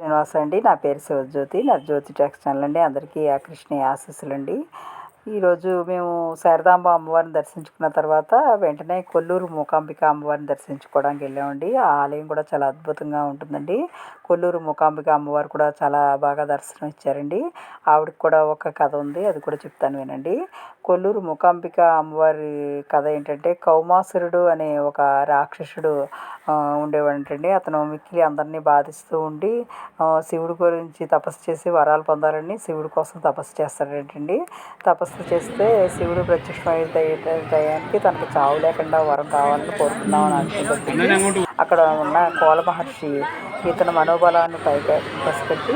శ్రీనివాస అండి. నా పేరు శివజ్యోతి. నా జ్యోతి టెక్స్టైల్ అండి. అందరికీ ఆ కృష్ణయ్య ఆశీస్సులండి. ఈరోజు మేము శారదాంబ అమ్మవారిని దర్శించుకున్న తర్వాత వెంటనే కొల్లూరు మూకాంబిక అమ్మవారిని దర్శించుకోవడానికి వెళ్ళామండి. ఆ ఆలయం కూడా చాలా అద్భుతంగా ఉంటుందండి. కొల్లూరు మూకాంబిక అమ్మవారు కూడా చాలా బాగా దర్శనం ఇచ్చారండి. ఆవిడకి కూడా ఒక కథ ఉంది, అది కూడా చెప్తాను వినండి. కొల్లూరు మూకాంబిక అమ్మవారి కథ ఏంటంటే, కౌమాసురుడు అనే ఒక రాక్షసుడు ఉండేవాడంటండి. అతను మిక్కిలి అందరినీ బాధిస్తూ ఉండి శివుడి గురించి తపస్సు చేసి వరాలు పొందాలని శివుడి కోసం తపస్సు చేస్తాడంటండి. తపస్సు చేస్తే శివుడు ప్రత్యక్షమైన టయానికి తనకు చావు లేకుండా వరం కావాలని కోరుకుందామని అనుకున్నప్పుడు అక్కడ ఉన్న కోల మహర్షి ఇతని మనోబలాన్ని పైకి పసిపెట్టి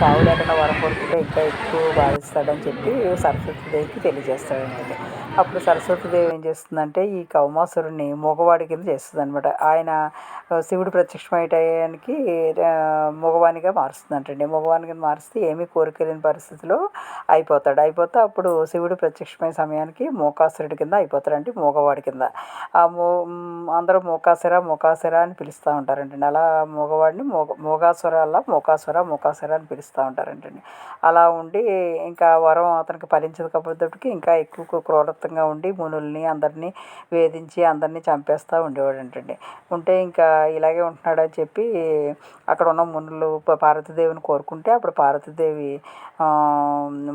చావు లేకుండా వరం కోరుకుంటే ఇంకా ఎక్కువ బాధిస్తాడని చెప్పి సరస్వతీదేవికి తెలియజేస్తాడండి. అప్పుడు సరస్వతీదేవి ఏం చేస్తుందంటే ఈ కౌమాసురుని మగవాడి కింద చేస్తుంది అనమాట. ఆయన శివుడు ప్రత్యక్షమయ్యే టయానికి మగవానిగా మారుస్తుందంటండి. మగవాని కింద మారిస్తే ఏమీ కోరికలేని పరిస్థితిలో అయిపోతే అప్పుడు శివుడు ప్రత్యక్షమైన సమయానికి మోకాసురుడి కింద అయిపోతాడంటే మగవాడి కింద. అందరూ మోకాసుర అని పిలుస్తూ ఉంటారంటండి. అలా మగవాడిని మోకాసుర అని పిలుస్తూ ఉంటారంటండి. అలా ఉండి ఇంకా వరం అతనికి ఫలించకపోయేటప్పటికి ఇంకా ఎక్కువ క్రూరత్వంగా ఉండి మునుల్ని అందరినీ వేధించి అందరినీ చంపేస్తూ ఉండేవాడంటండి. ఉంటే ఇంకా ఇలాగే ఉంటున్నాడని చెప్పి అక్కడ ఉన్న మునులు పార్వతీదేవిని కోరుకుంటే అప్పుడు పార్వతీదేవి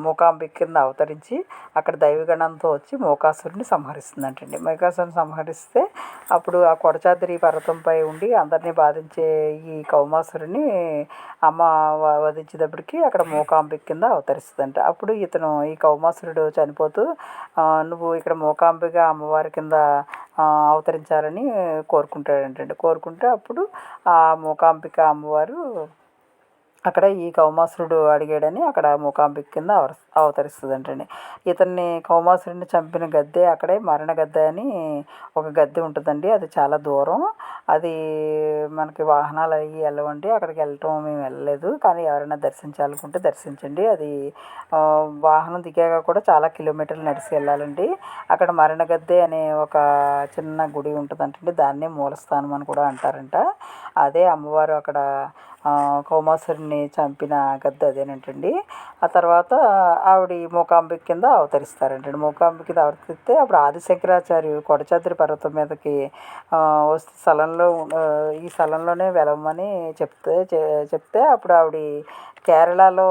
మూకాంబిక కింద అవతరించి అక్కడ దైవగణంతో వచ్చి మూకాసురుని సంహరిస్తుందంటండి. మూకాసురుని సంహరిస్తే అప్పుడు ఆ కొడచాద్రి పర్వతంపై ఉండి అందరినీ బాధించే ఈ కౌమాసురుని అమ్మ వధించేటప్పటికి అక్కడ మూకాంబిక కింద అవతరిస్తుందంట. అప్పుడు ఈ కౌమాసురుడు చనిపోతూ నువ్వు ఇక్కడ మూకాంబిక అమ్మవారి కింద అవతరించాలని కోరుకుంటాడంటండి. కోరుకుంటే అప్పుడు ఆ మూకాంబిక అమ్మవారు అక్కడ ఈ కౌమాసురుడు అడిగాడని అక్కడ మూకాంబిక కింద అవతరిస్తుందంటండి. ఇతన్ని కౌమాసురుడిని చంపిన గద్దె అక్కడే మరణ గద్దె అని ఒక గద్దె ఉంటుందండి. అది చాలా దూరం, అది మనకి వాహనాలు అవి వెళ్ళవండి. అక్కడికి వెళ్ళటం మేము వెళ్ళలేదు, కానీ ఎవరైనా దర్శించాలనుకుంటే దర్శించండి. అది వాహనం దిగాక కూడా చాలా కిలోమీటర్లు నడిచి వెళ్ళాలండి. అక్కడ మరణ గద్దె అనే ఒక చిన్న గుడి ఉంటుందంటండి. దాన్నే మూలస్థానం అని కూడా అంటారంట. అదే అమ్మవారు అక్కడ కౌమాసురుని చంపిన గద్దె అదేనంటండి. ఆ తర్వాత ఆవిడ మూకాంబిక కింద అవతరిస్తారంటండి. మూకాంబిక కింద అవతరిస్తే అప్పుడు ఆదిశంకరాచార్యులు కొడచాద్రి పర్వతం మీదకి వస్తే ఈ స్థలంలోనే వెలవమని చెప్తే అప్పుడు ఆవిడ కేరళలో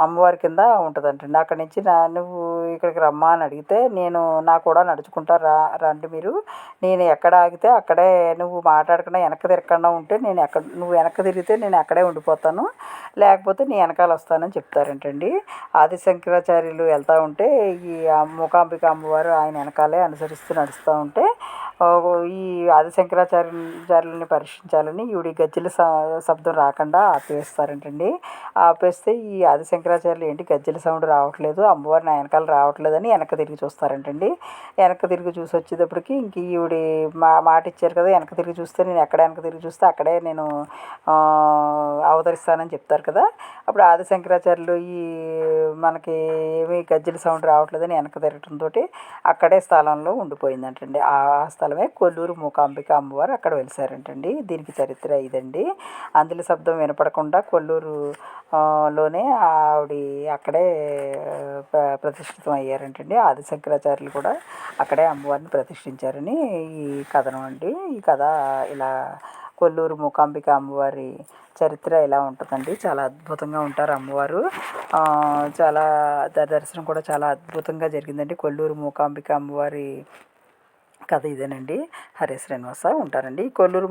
అమ్మవారి కింద ఉంటుందంటండి. అక్కడి నుంచి నువ్వు ఇక్కడికి రమ్మా అని అడిగితే నాకు కూడా నడుచుకుంటా రండి మీరు, నేను ఎక్కడ ఆగితే అక్కడే, నువ్వు మాట్లాడకుండా వెనక్కి తిరగకుండా ఉంటే నువ్వు వెనక్కి తిరిగితే నేను అక్కడే ఉండిపోతాను, లేకపోతే నీ వెనకాల వస్తానని చెప్తారంటండి. ఆదిశంకరాచార్యులు వెళ్తూ ఉంటే ఈ మూకాంబిక అమ్మవారు ఆయన వెనకాలే అనుసరిస్తూ నడుస్తూ ఉంటే ఈ ఆదిశంకరాచార్యులని పరీక్షించాలని ఈవిడ గజ్జెల శబ్దం రాకుండా ఆపేస్తారంటండి. ఆపేస్తే ఈ ఆదిశంకరాచార్యులు ఏంటి గజ్జెల సౌండ్ రావట్లేదు, అమ్మవారు నా వెనకాల రావట్లేదని వెనక్కి తిరిగి చూస్తారంటండి. వెనక్కి తిరిగి చూసి వచ్చేటప్పటికి ఇంక ఈవిడ మాట ఇచ్చారు కదా, వెనక్కి తిరిగి చూస్తే వెనక్కి తిరిగి చూస్తే అక్కడే నేను అవతరిస్తానని చెప్తారు కదా. అప్పుడు ఆదిశంకరాచార్యులు మనకి ఏమీ గజ్జెల సౌండ్ రావట్లేదని వెనక్కి తిరగటంతో అక్కడే స్థలంలో ఉండిపోయిందంటండి. ఆ స్థలమే కొల్లూరు మూకాంబిక అమ్మవారు అక్కడ వెలిసారంటండి. దీనికి చరిత్ర ఇదండి. అందుల శబ్దం వినపడకుండా కొల్లూరు లోనే ఆవిడ అక్కడే ప్రతిష్ఠితం అయ్యారంటండి. ఆదిశంకరాచార్యులు కూడా అక్కడే అమ్మవారిని ప్రతిష్ఠించారని ఈ కథనం అండి. ఈ కథ ఇలా కొల్లూరు మూకాంబిక అమ్మవారి చరిత్ర ఇలా ఉంటుందండి. చాలా అద్భుతంగా ఉంటారు అమ్మవారు. చాలా దర్శనం కూడా చాలా అద్భుతంగా జరిగిందండి. కొల్లూరు మూకాంబిక అమ్మవారి కథ ఇదేనండి. హరే శ్రీనివాస. ఉంటారండి. కొల్లూరు